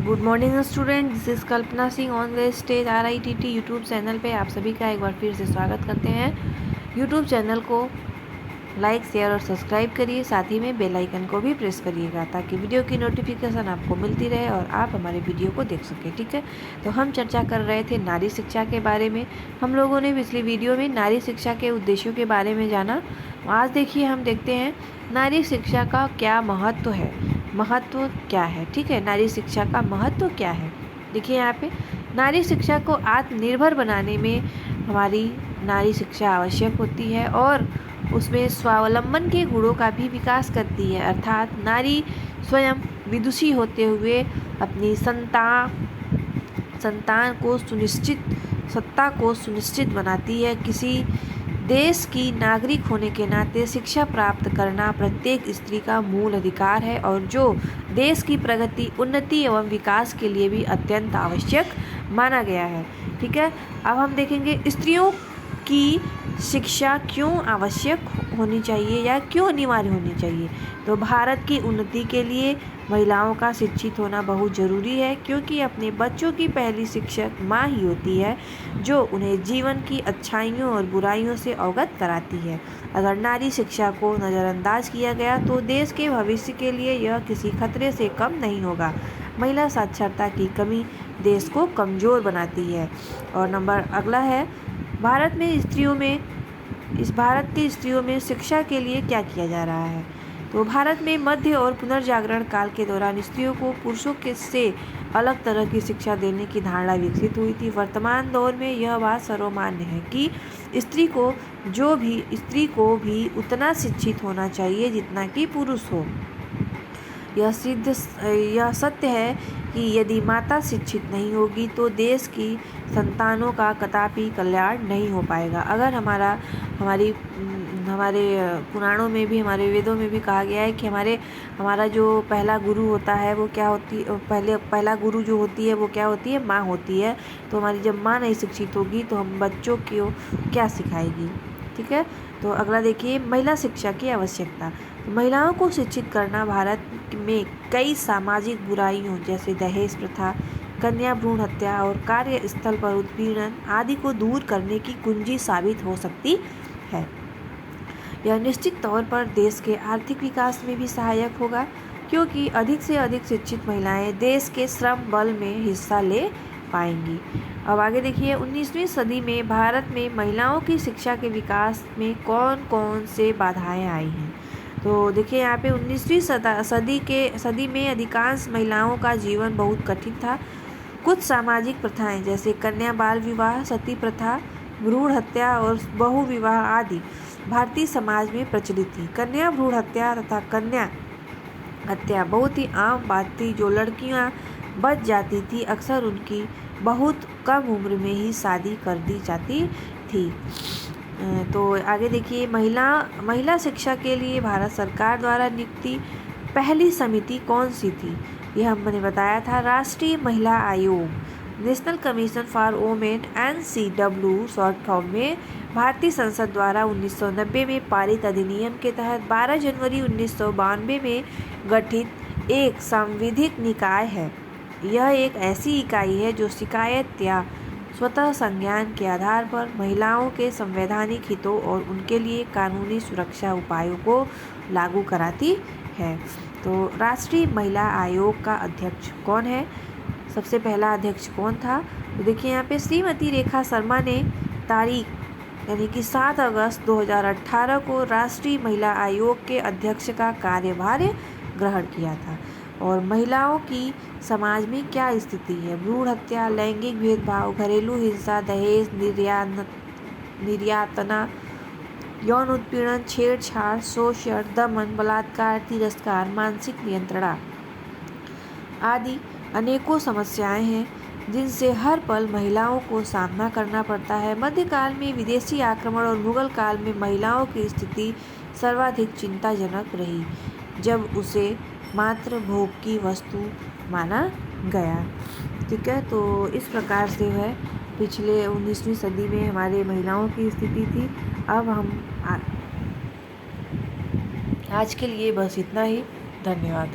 Good morning student, this is Kalpana Singh on the stage RITT YouTube channel पे आप सभी का एक बार फिर से स्वागत करते हैं। यूट्यूब चैनल को लाइक, शेयर और सब्सक्राइब करिए, साथ ही में बेल आइकन को भी प्रेस करिएगा ताकि वीडियो की नोटिफिकेशन आपको मिलती रहे और आप हमारे वीडियो को देख सकें। ठीक है, तो हम चर्चा कर रहे थे नारी शिक्षा के बारे में। हम लोगों ने पिछली वीडियो में नारी शिक्षा के उद्देश्यों के बारे में जाना। आज देखिए, हम देखते हैं नारी शिक्षा का क्या महत्व है। महत्व क्या है? ठीक है, नारी शिक्षा का महत्व क्या है? देखिए यहाँ पे, नारी शिक्षा को आत्मनिर्भर बनाने में हमारी नारी शिक्षा आवश्यक होती है और उसमें स्वावलंबन के गुणों का भी विकास करती है। अर्थात नारी स्वयं विदुषी होते हुए अपनी सत्ता को सुनिश्चित बनाती है। किसी देश की नागरिक होने के नाते शिक्षा प्राप्त करना प्रत्येक स्त्री का मूल अधिकार है और जो देश की प्रगति, उन्नति एवं विकास के लिए भी अत्यंत आवश्यक माना गया है। ठीक है, अब हम देखेंगे स्त्रियों की शिक्षा क्यों आवश्यक होनी चाहिए या क्यों अनिवार्य होनी चाहिए। तो भारत की उन्नति के लिए महिलाओं का शिक्षित होना बहुत ज़रूरी है, क्योंकि अपने बच्चों की पहली शिक्षक माँ ही होती है जो उन्हें जीवन की अच्छाइयों और बुराइयों से अवगत कराती है। अगर नारी शिक्षा को नज़रअंदाज किया गया तो देश के भविष्य के लिए यह किसी खतरे से कम नहीं होगा। महिला साक्षरता की कमी देश को कमज़ोर बनाती है। और नंबर अगला है, भारत की स्त्रियों में शिक्षा के लिए क्या किया जा रहा है। तो भारत में मध्य और पुनर्जागरण काल के दौरान स्त्रियों को पुरुषों से अलग तरह की शिक्षा देने की धारणा विकसित हुई थी। वर्तमान दौर में यह बात सर्वमान्य है कि स्त्री को भी उतना शिक्षित होना चाहिए जितना कि पुरुष हो। यह सत्य है कि यदि माता शिक्षित नहीं होगी तो देश की संतानों का कदापि कल्याण नहीं हो पाएगा। अगर हमारे पुराणों में भी, हमारे वेदों में भी कहा गया है कि हमारा जो पहला गुरु होता है वो क्या होती पहला गुरु जो होती है वो क्या होती है? माँ होती है। तो हमारी जब माँ नहीं शिक्षित होगी तो हम बच्चों को क्या सिखाएगी। ठीक है, तो अगला देखिए, महिला शिक्षा की आवश्यकता। महिलाओं को शिक्षित करना भारत में कई सामाजिक बुराइयों जैसे दहेज प्रथा, कन्या भ्रूण हत्या और कार्यस्थल पर उत्पीड़न आदि को दूर करने की कुंजी साबित हो सकती है। यह निश्चित तौर पर देश के आर्थिक विकास में भी सहायक होगा, क्योंकि अधिक से अधिक शिक्षित महिलाएं देश के श्रम बल में हिस्सा ले पाएंगी। अब आगे देखिए, 19वीं सदी में भारत में महिलाओं की शिक्षा के विकास में कौन कौन से बाधाएं आई हैं। तो देखिए यहाँ पे 19वीं सदी में अधिकांश महिलाओं का जीवन बहुत कठिन था। कुछ सामाजिक प्रथाएं जैसे कन्या बाल विवाह, सती प्रथा, भ्रूण हत्या और बहु विवाह आदि भारतीय समाज में प्रचलित थी। कन्या भ्रूण हत्या तथा कन्या हत्या बहुत ही आम बात थी। जो लड़कियां बच जाती थी अक्सर उनकी बहुत कम उम्र में ही शादी कर दी जाती थी। तो आगे देखिए, महिला शिक्षा के लिए भारत सरकार द्वारा नियुक्ति पहली समिति कौन सी थी? यह हमने बताया था, राष्ट्रीय महिला आयोग, national commission for women, NCW short form में, भारतीय संसद द्वारा 1990 में पारित अधिनियम के तहत 12 जनवरी 1992 में गठित एक सांविधिक निकाय है। यह एक ऐसी इकाई है जो शिकायत या स्वतः संज्ञान के आधार पर महिलाओं के संवैधानिक हितों और उनके लिए कानूनी सुरक्षा उपायों को लागू कराती है। तो राष्ट्रीय महिला आयोग का अध्यक्ष कौन है? सबसे पहला अध्यक्ष कौन था? तो देखिए यहाँ पे श्रीमती रेखा शर्मा ने तारीख यानी कि 7 अगस्त 2018 को राष्ट्रीय महिला आयोग के अध्यक्ष का कार्यभार ग्रहण किया था। और महिलाओं की समाज में क्या स्थिति है? भ्रूण हत्या, लैंगिक भेदभाव, घरेलू हिंसा, दहेज, निर्यातना, यौन उत्पीड़न, छेड़छाड़, शोषण, दमन, बलात्कार, तिरस्कार, मानसिक नियंत्रणा आदि अनेकों समस्याएं हैं जिनसे हर पल महिलाओं को सामना करना पड़ता है। मध्यकाल में विदेशी आक्रमण और मुगल काल में महिलाओं की स्थिति सर्वाधिक चिंताजनक रही, जब उसे मात्र भोग की वस्तु माना गया। ठीक है, तो इस प्रकार से है पिछले 19वीं सदी में हमारे महिलाओं की स्थिति थी। अब हम आज के लिए बस इतना ही। धन्यवाद।